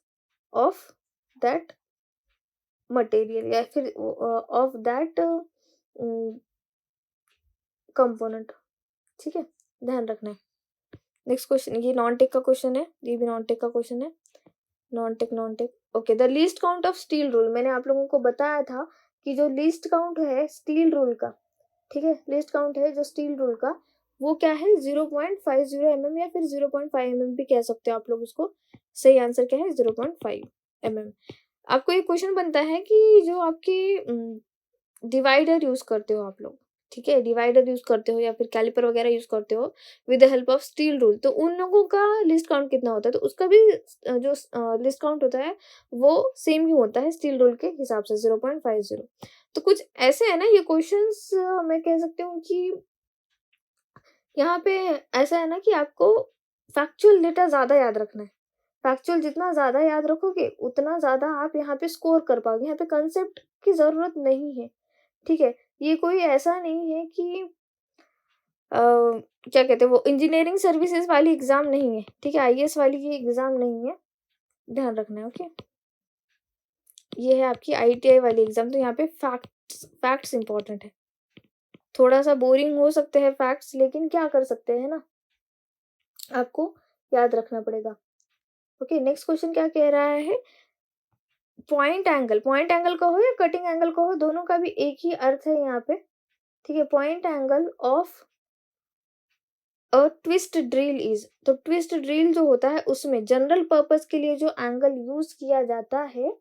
of that material या फिर ऑफ दैट कंपोनेंट, ठीक है, ध्यान रखना है। नेक्स्ट क्वेश्चन, ये नॉन टेक का क्वेश्चन है, ये भी नॉन टेक का क्वेश्चन है, non tech. Okay, the least count of steel rule, मैंने आप लोगों को बताया था कि जो लीस्ट काउंट है स्टील रूल का, ठीक है, लिस्ट काउंट है जो स्टील रूल का, वो क्या है? 0.50 mm या फिर 0.5 mm भी कह सकते हो आप लोग उसको। सही आंसर क्या है? 0.5 mm। आपको एक क्वेश्चन बनता है कि जो आपके डिवाइडर यूज करते हो आप लोग, ठीक है, डिवाइडर यूज करते हो या फिर कैलिपर वगैरह यूज करते हो with the help of steel rule, तो उन लोगों का लिस्ट काउंट कितना होता है? तो उसका भी जो लिस्ट काउंट होता है वो सेम ही होता है स्टील रूल के हिसाब से, 0.50। तो कुछ ऐसे है ना ये क्वेश्चंस, मैं कह सकती हूँ कि यहाँ पे ऐसा है ना कि आपको फैक्चुअल डेटा ज्यादा याद रखना है। फैक्चुअल जितना ज्यादा याद रखोगे उतना ज्यादा आप यहाँ पे स्कोर कर पाओगे। यहाँ पे कंसेप्ट की जरूरत नहीं है, ठीक है, ये कोई ऐसा नहीं है कि क्या कहते हैं वो इंजीनियरिंग सर्विसेज वाली एग्जाम नहीं है, ठीक है, आईएएस वाली ये एग्जाम नहीं है, ध्यान रखना है। ओके, ये है आपकी आईटीआई वाली एग्जाम, तो यहाँ पे फैक्ट्स इंपॉर्टेंट है। थोड़ा सा बोरिंग हो सकते हैं फैक्ट्स, लेकिन क्या कर सकते हैं ना, आपको याद रखना पड़ेगा। ओके, नेक्स्ट क्वेश्चन क्या कह रहा है? पॉइंट एंगल का हो या कटिंग एंगल का हो, दोनों का भी एक ही अर्थ है यहाँ पे, ठीक है, point angle of a twist drill is, तो ट्विस्ट ड्रिल जो होता है उसमें जनरल पर्पस के लिए जो एंगल यूज किया जाता है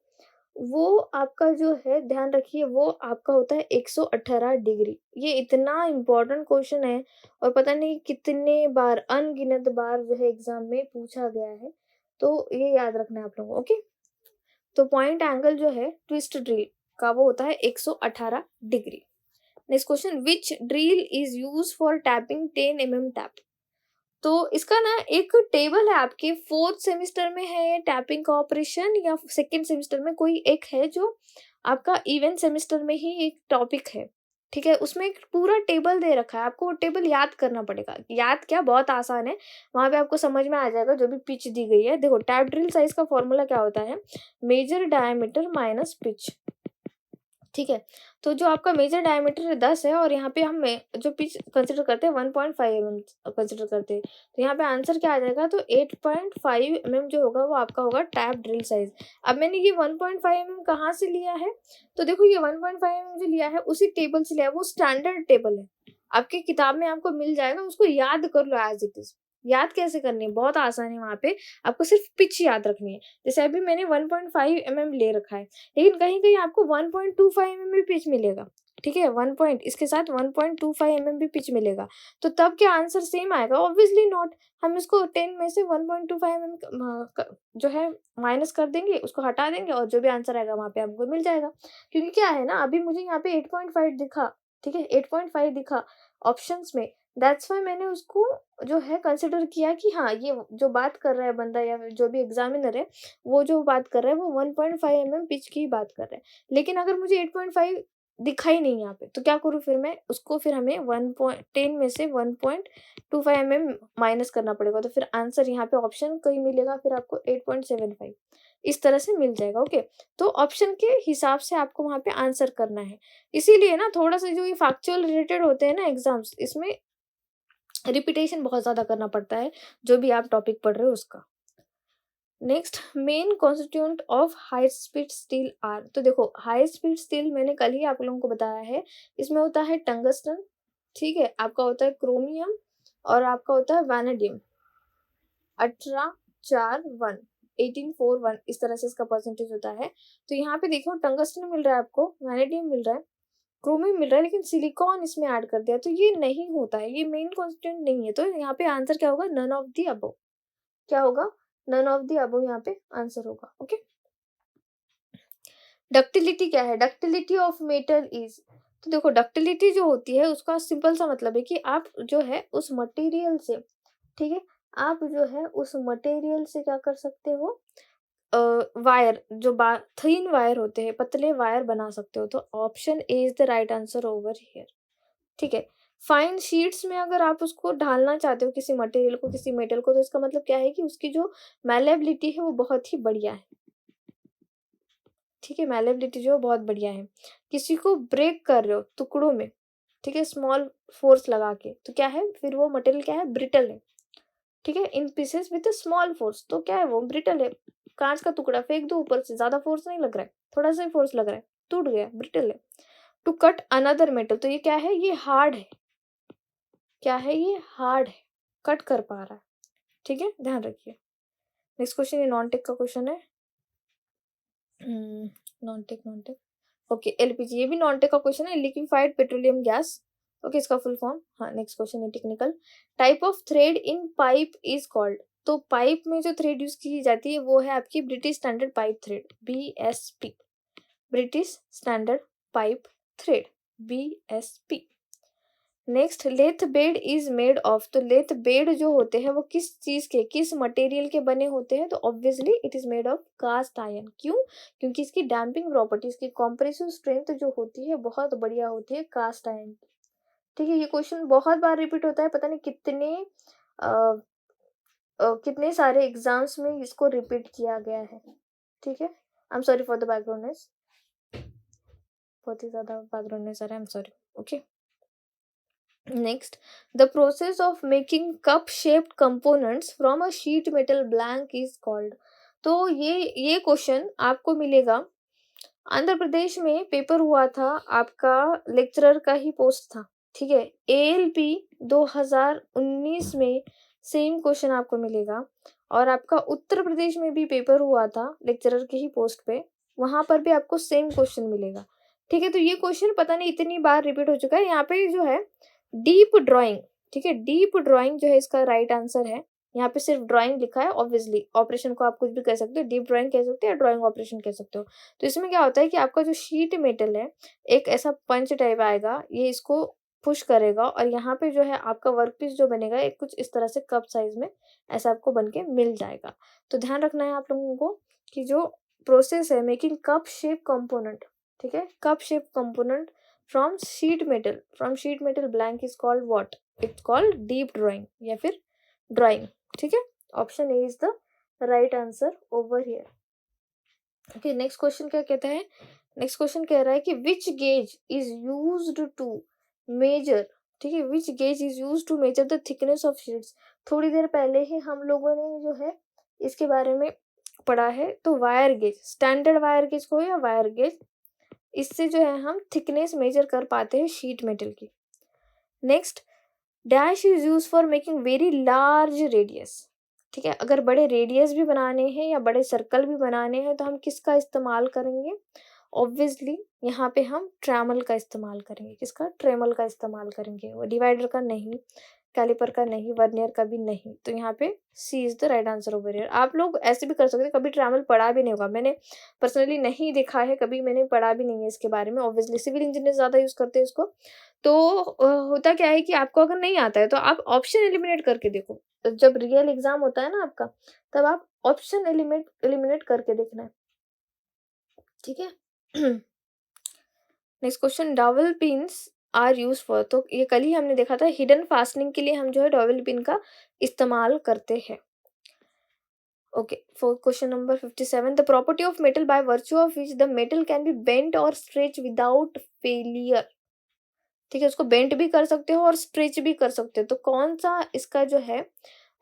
वो आपका जो है, ध्यान रखिए, वो आपका होता है 118 डिग्री। ये इतना इम्पोर्टेंट क्वेश्चन है और पता नहीं कितने बार, अनगिनत बार जो है एग्जाम में पूछा गया है, तो ये याद रखना है आप लोगों को। ओके, तो पॉइंट एंगल जो है ट्विस्ट ड्रिल का वो होता है 118 degree. Next question, which drill is use for tapping 10 mm tap? तो इसका ना एक टेबल है आपके, फोर्थ सेमेस्टर में है ये टैपिंग का ऑपरेशन, या सेकेंड सेमेस्टर में कोई एक है जो आपका इवेंट सेमेस्टर में ही एक टॉपिक है, ठीक है, उसमें एक पूरा टेबल दे रखा है, आपको वो टेबल याद करना पड़ेगा। याद क्या, बहुत आसान है, वहां पे आपको समझ में आ जाएगा जो भी पिच दी गई है। देखो, टैप ड्रिल साइज का फॉर्मूला क्या होता है? मेजर डायमीटर माइनस पिच, ठीक है, तो जो आपका मेजर डायमीटर 10 है और यहाँ पे हम जो पिच कंसिडर करते हैं 1.5 mm कंसिडर करते हैं, तो यहाँ पे आंसर क्या आ जाएगा? तो 8.5 mm जो होगा वो आपका होगा टैप ड्रिल साइज। अब मैंने ये 1.5 mm कहाँ से लिया है? तो देखो, ये 1.5 mm जो लिया है उसी टेबल से लिया है, वो स्टैंडर्ड टेबल है, आपकी किताब में आपको मिल जाएगा, उसको याद कर लो एज इट इज। याद कैसे करनी है? बहुत आसान है, वहां पे आपको सिर्फ पिच याद रखनी है। जैसे अभी मैंने 1.5 mm ले रखा है, लेकिन कहीं कहीं आपको 1.25 mm भी पिच मिलेगा, ठीक है, 1 पॉइंट इसके साथ 1.25 mm भी पिच मिलेगा, तो तब क्या आंसर सेम आएगा? Obviously not. हम इसको 10 में से 1.25 जो है माइनस कर देंगे, उसको हटा देंगे और जो भी आंसर आएगा वहाँ पे हमको मिल जाएगा। क्योंकि क्या है ना, अभी मुझे यहाँ पे 8.5 दिखा, ठीक है, 8.5 दिखा ऑप्शंस में, दैट्स व्हाई मैंने उसको जो है कंसिडर किया कि हाँ, ये जो बात कर रहा है बंदा या फिर जो भी एग्जामिनर है, वो जो बात कर रहा है वो 1.5 mm पिच की ही बात कर रहा है। लेकिन अगर मुझे 8.5 दिखा ही नहीं यहाँ पे, तो क्या करूँ फिर मैं? उसको फिर हमें 10 में से 1.25 mm माइनस करना पड़ेगा, तो फिर आंसर यहाँ पे ऑप्शन का ही मिलेगा, फिर आपको 8.75 इस तरह से मिल जाएगा, ओके। तो ऑप्शन के हिसाब से आपको वहाँ पे आंसर करना है। इसीलिए ना थोड़ा-सा जो ये फैक्चुअल रिलेटेड होते हैं ना एग्ज़ाम्स, इसमें रिपिटेशन बहुत ज़्यादा करना पड़ता है, जो भी आप टॉपिक पढ़ रहे हो उसका। Next, main constituent of high speed steel are. तो देखो, हाई स्पीड स्टील मैंने कल ही आप लोगों को बताया है, इसमें होता है टंगस्टन, ठीक है, आपका होता है क्रोमियम और आपका होता है वैनेडियम। 1841 1841 इस तरह से इसका परसेंटेज होता है। तो यहाँ पे देखो, टंगस्टन मिल रहा है आपको, वैनेडियम मिल रहा है, क्रोमियम मिल रहा है, लेकिन सिलिकॉन इसमें ऐड कर दिया, तो ये नहीं होता है, ये मेन कॉन्स्टिट्यूएंट नहीं है। तो यहाँ पे आंसर क्या होगा? None of the above. क्या होगा? नन ऑफ द अबव यहाँ पे आंसर होगा, ओके। डक्टिलिटी क्या है? Ductility of metal is. तो देखो, डक्टिलिटी जो होती है उसका सिंपल सा मतलब है कि आप जो है उस मटेरियल से, ठीक है, आप जो है उस मटेरियल से क्या कर सकते हो, वायर जो थिन वायर होते हैं, पतले वायर बना सकते हो। तो option A is the right answer over here, ठीक है। फाइन शीट्स में अगर आप उसको ढालना चाहते हो किसी मटेरियल को, किसी मेटल को, तो इसका मतलब क्या है कि उसकी जो मैलेबिलिटी है वो बहुत ही बढ़िया है, ठीक है, मैलेबिलिटी जो है बहुत बढ़िया है। किसी को ब्रेक कर रहे हो टुकड़ों में, ठीक है, स्मॉल फोर्स लगा के, तो क्या है फिर? वो मटेरियल क्या है? ब्रिटल है, ठीक है, इन पीसेस विद स्मॉल फोर्स, तो क्या है? वो ब्रिटल है। कांच का टुकड़ा फेंक दो ऊपर से, ज्यादा फोर्स नहीं लग रहा है, थोड़ा सा ही फोर्स लग रहा है, टूट गया, ब्रिटल है। टू कट अनदर मेटल, तो ये क्या है? ये हार्ड है। क्या है? ये हार्ड है, कट कर पा रहा है, ठीक है, ध्यान रखिए। नेक्स्ट क्वेश्चन, ये नॉन टेक का क्वेश्चन है। नॉन टेक ओके, एलपीजी, ये भी नॉन टेक का क्वेश्चन है, लिक्विफाइड पेट्रोलियम गैस, ओके, इसका फुल फॉर्म। हाँ, नेक्स्ट क्वेश्चन है technical. Type of thread in pipe is called. तो पाइप में जो थ्रेड यूज की जाती है वो है आपकी British standard pipe thread, BSP, British standard pipe thread, BSP. Next, lathe bed is made of. तो लेथ बेड जो होते हैं वो किस चीज के, किस मटेरियल के बने होते हैं? तो obviously it is made of cast iron. क्यों? क्योंकि इसकी डैम्पिंग प्रॉपर्टी, इसकी कॉम्प्रेसिव स्ट्रेंथ जो होती है बहुत बढ़िया होती है कास्ट आयरन की, ठीक है। ये क्वेश्चन बहुत बार रिपीट होता है, पता नहीं कितने सारे एग्जाम्स में इसको रिपीट किया गया है, ठीक है। I am sorry for the background noise, बहुत ही ज्यादा बैकग्राउंड नॉइस आ रहा है, I am sorry, okay. Next, the process of making cup-shaped components from a sheet metal blank is called। तो ये क्वेश्चन आपको मिलेगा, आंध्र प्रदेश में पेपर हुआ था, आपका लेक्चरर का ही पोस्ट था, ठीक है। एएलपी 2019 में सेम क्वेश्चन आपको मिलेगा, और आपका उत्तर प्रदेश में भी पेपर हुआ था लेक्चरर के ही पोस्ट पे, वहां पर भी आपको सेम क्वेश्चन मिलेगा, ठीक है। तो ये क्वेश्चन पता नहीं इतनी बार रिपीट हो चुका है। यहाँ पे जो है डीप ड्राइंग, ठीक है, डीप ड्राइंग जो है इसका राइट आंसर है। यहाँ पे सिर्फ ड्राइंग लिखा है, ऑब्वियसली ऑपरेशन को आप कुछ भी कह सकते हो, डीप ड्राइंग कह सकते हो या ड्राइंग ऑपरेशन कह सकते हो। तो इसमें क्या होता है कि आपका जो शीट मेटल है, एक ऐसा पंच टाइप आएगा, ये इसको पुश करेगा और यहाँ पे जो है आपका वर्क पीस जो बनेगा एक कुछ इस तरह से कप साइज में ऐसा आपको बन के मिल जाएगा। तो ध्यान रखना है आप लोगों को कि जो प्रोसेस है मेकिंग कप शेप कंपोनेंट, ठीक है, cup shape component from sheet metal blank is called what? It's called deep drawing या फिर drawing, ठीक है। Option A is the right answer over here, okay. Next question क्या कहता है? नेक्स्ट क्वेश्चन कह रहा है कि which gauge is used to measure, ठीक है, which gauge is used to measure the thickness of sheets. थोड़ी देर पहले ही हम लोगों ने जो है इसके बारे में पढ़ा है। तो wire gauge, standard wire gauge को या वायर गेज, इससे जो है हम थिकनेस मेजर कर पाते हैं शीट मेटल की। Next, dash is use for making very large radius, ठीक है, अगर बड़े रेडियस भी बनाने हैं या बड़े सर्कल भी बनाने हैं तो हम किसका इस्तेमाल करेंगे? ऑब्वियसली यहाँ पे हम ट्रेमल का इस्तेमाल करेंगे। किसका? ट्रेमल का इस्तेमाल करेंगे, वो डिवाइडर का नहीं, कैलिपर का नहीं, वर्नियर का भी नहीं। तो यहाँ पे C is the right answer over here. आप लोग ऐसे भी कर सकते हैं, कभी ट्रेमल पढ़ा भी नहीं होगा, मैंने पर्सनली नहीं देखा है, कभी मैंने पढ़ा भी नहीं है इसके बारे में। ऑब्वियसली सिविल इंजीनियर ज़्यादा यूज़ करते हैं इसको। तो होता क्या है कि आपको अगर नहीं आता है तो आप ऑप्शन एलिमिनेट करके देखो। जब रियल एग्ज़ाम होता है ना आपका, तब आप ऑप्शन एलिमिनेट करके देखना है, ठीक है? Next question, dowel pins are used for, तो ये कल ही हमने देखा था, हिडन फास्टनिंग के लिए हम जो है डॉवल पिन का इस्तेमाल करते हैं। Okay, for question number 57, the property of metal by virtue of which the metal can be bent और स्ट्रेच विदाउट फेलियर। ठीक है, उसको बेंट भी कर सकते हो और स्ट्रेच भी कर सकते हो, तो कौन सा इसका जो है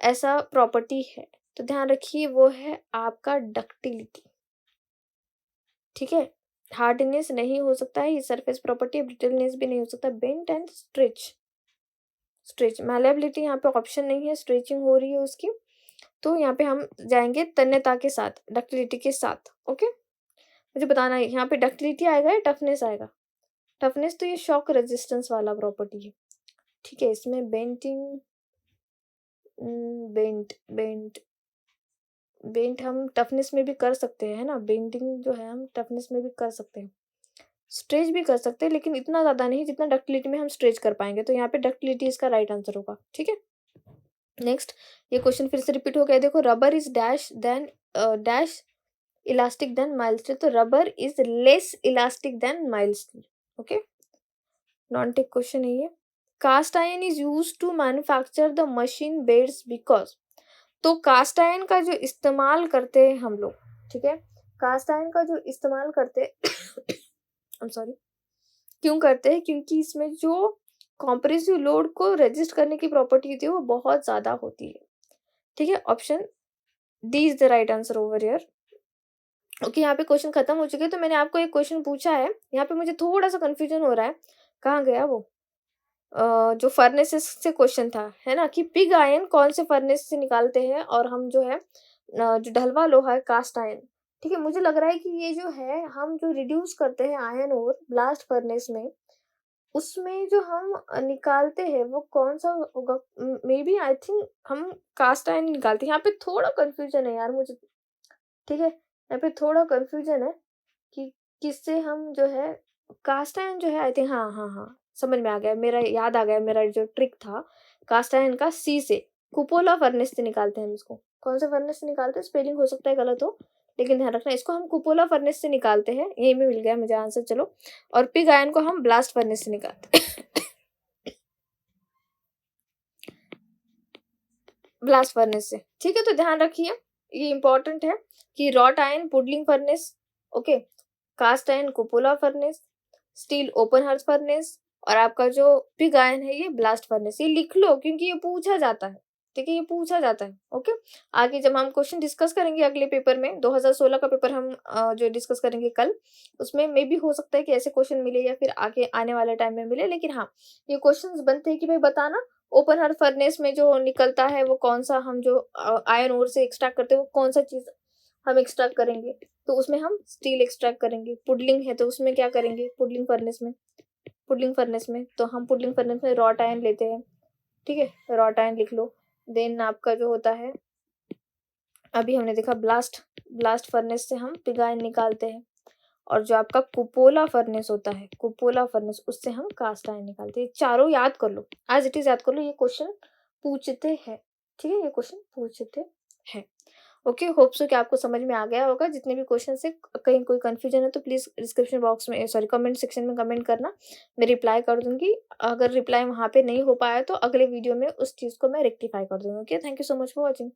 ऐसा प्रॉपर्टी है? तो ध्यान रखिए, वो है आपका डक्टिलिटी। ठीक है, हार्डनेस नहीं हो सकता है ये सरफेस प्रॉपर्टी, ब्रिटलनेस भी नहीं हो सकता। बेंट एंड स्ट्रेच मैलेबिलिटी यहाँ पे ऑप्शन नहीं है, स्ट्रेचिंग हो रही है उसकी, तो यहाँ पे हम जाएंगे तन्यता के साथ, डक्टिलिटी के साथ। ओके, मुझे बताना है यहाँ पे डक्टिलिटी आएगा या टफनेस आएगा? टफनेस तो ये शॉक रेजिस्टेंस वाला प्रॉपर्टी है। ठीक है, इसमें बेंटिंग, बेंट बेंट हम टफनेस में भी कर सकते हैं, है ना? बेंडिंग जो है हम टफनेस में भी कर सकते हैं, स्ट्रेच भी कर सकते हैं, लेकिन इतना ज़्यादा नहीं जितना डक्टिलिटी में हम स्ट्रेच कर पाएंगे। तो यहाँ पे डक्टिलिटी इसका राइट आंसर होगा। ठीक है, नेक्स्ट ये क्वेश्चन फिर से रिपीट हो गया, देखो, rubber is dash elastic than mild steel, तो rubber is less elastic than mild steel. Okay, non tech question है ये। Cast iron is use to manufacture the machine beds because, तो कास्ट आयरन का जो इस्तेमाल करते हैं हम लोग, ठीक है, कास्ट आयरन का जो इस्तेमाल करते I'm sorry, क्यों करते हैं? क्योंकि इसमें जो कॉम्प्रेसिव लोड को रेजिस्ट करने की प्रॉपर्टी होती है वो बहुत ज़्यादा होती है। ठीक है, option D is the right answer over here. Okay, यहाँ पे क्वेश्चन खत्म हो चुके हैं, तो मैंने आपको एक क्वेश्चन पूछा है, यहाँ पे मुझे थोड़ा सा कंफ्यूजन हो रहा है, कहाँ गया वो? जो फर्नेसेस से क्वेश्चन था, है ना, कि पिग आयन कौन से फर्नेस से निकालते हैं, और हम जो है जो ढलवा लोहा है कास्ट आयन। ठीक है, मुझे लग रहा है कि ये जो है हम जो रिड्यूस करते हैं आयन और ब्लास्ट फर्नेस में, उसमें जो हम निकालते हैं वो कौन सा होगा? मे बी आई थिंक हम कास्ट आयन निकालते हैं। यहाँ पे थोड़ा कंफ्यूजन है यार मुझे। ठीक है, यहाँ पे थोड़ा कंफ्यूजन है कि किससे हम जो है कास्ट आयरन जो है, आई थिंक, हाँ हाँ हाँ, समझ में आ गया, मेरा याद आ गया, मेरा जो ट्रिक था कास्ट आयरन का, सी से, कुपोला फर्नेस से निकालते हैं हम इसको। कौन से फर्नेस से निकालते हैं? स्पेलिंग हो सकता है गलत हो, लेकिन ध्यान रखना, इसको हम कुपोला फर्नेस से निकालते हैं। यही में मिल गया मुझे आंसर, चलो। और पिग आयरन को हम ब्लास्ट फर्नेस से निकालते हैं ब्लास्ट फर्नेस से। ठीक है, तो ध्यान रखिए, ये इंपॉर्टेंट है कि wrought iron puddling furnace, okay, cast iron cupola furnace, steel open hearth furnace, और आपका जो पिग आयन है ये ब्लास्ट फर्नेस। ये लिख लो क्योंकि ये पूछा जाता है। ठीक है, ये पूछा जाता है। ओके, आगे जब हम क्वेश्चन डिस्कस करेंगे अगले पेपर में, 2016 का पेपर हम जो डिस्कस करेंगे कल, उसमें मे भी हो सकता है कि ऐसे क्वेश्चन मिले या फिर आगे आने वाले टाइम में मिले, लेकिन हाँ, ये क्वेश्चंस बनते हैं कि भाई बताना ओपन हर्थ फर्नेस में जो निकलता है वो कौन सा, हम जो आयरन ओर से एक्सट्रैक्ट करते हैं वो कौन सा चीज हम एक्सट्रैक्ट करेंगे, तो उसमें हम स्टील एक्सट्रैक्ट करेंगे। पुडलिंग है तो उसमें क्या करेंगे? पुडलिंग फर्नेस में तो हम पुडलिंग फर्नेस में रॉट आयन लेते हैं। ठीक है, रॉट आयन लिख लो। देन आपका जो होता है, अभी हमने देखा ब्लास्ट फर्नेस से हम पिग आयन निकालते हैं, और जो आपका कुपोला फर्नेस होता है, कुपोला फर्नेस, उससे हम कास्ट आयन निकालते हैं। चारों याद कर लो, एज इट इज याद कर लो, ये क्वेश्चन पूछते हैं। ठीक है, ये क्वेश्चन पूछते हैं। ओके, होप सो कि आपको समझ में आ गया होगा। जितने भी क्वेश्चन है, कहीं कोई कंफ्यूजन है तो प्लीज़ डिस्क्रिप्शन बॉक्स में, सॉरी, कमेंट सेक्शन में कमेंट करना, मैं रिप्लाई कर दूंगी। अगर रिप्लाई वहाँ पे नहीं हो पाया तो अगले वीडियो में उस चीज़ को मैं रेक्टिफाई कर दूंगी। Okay, thank you so much for watching.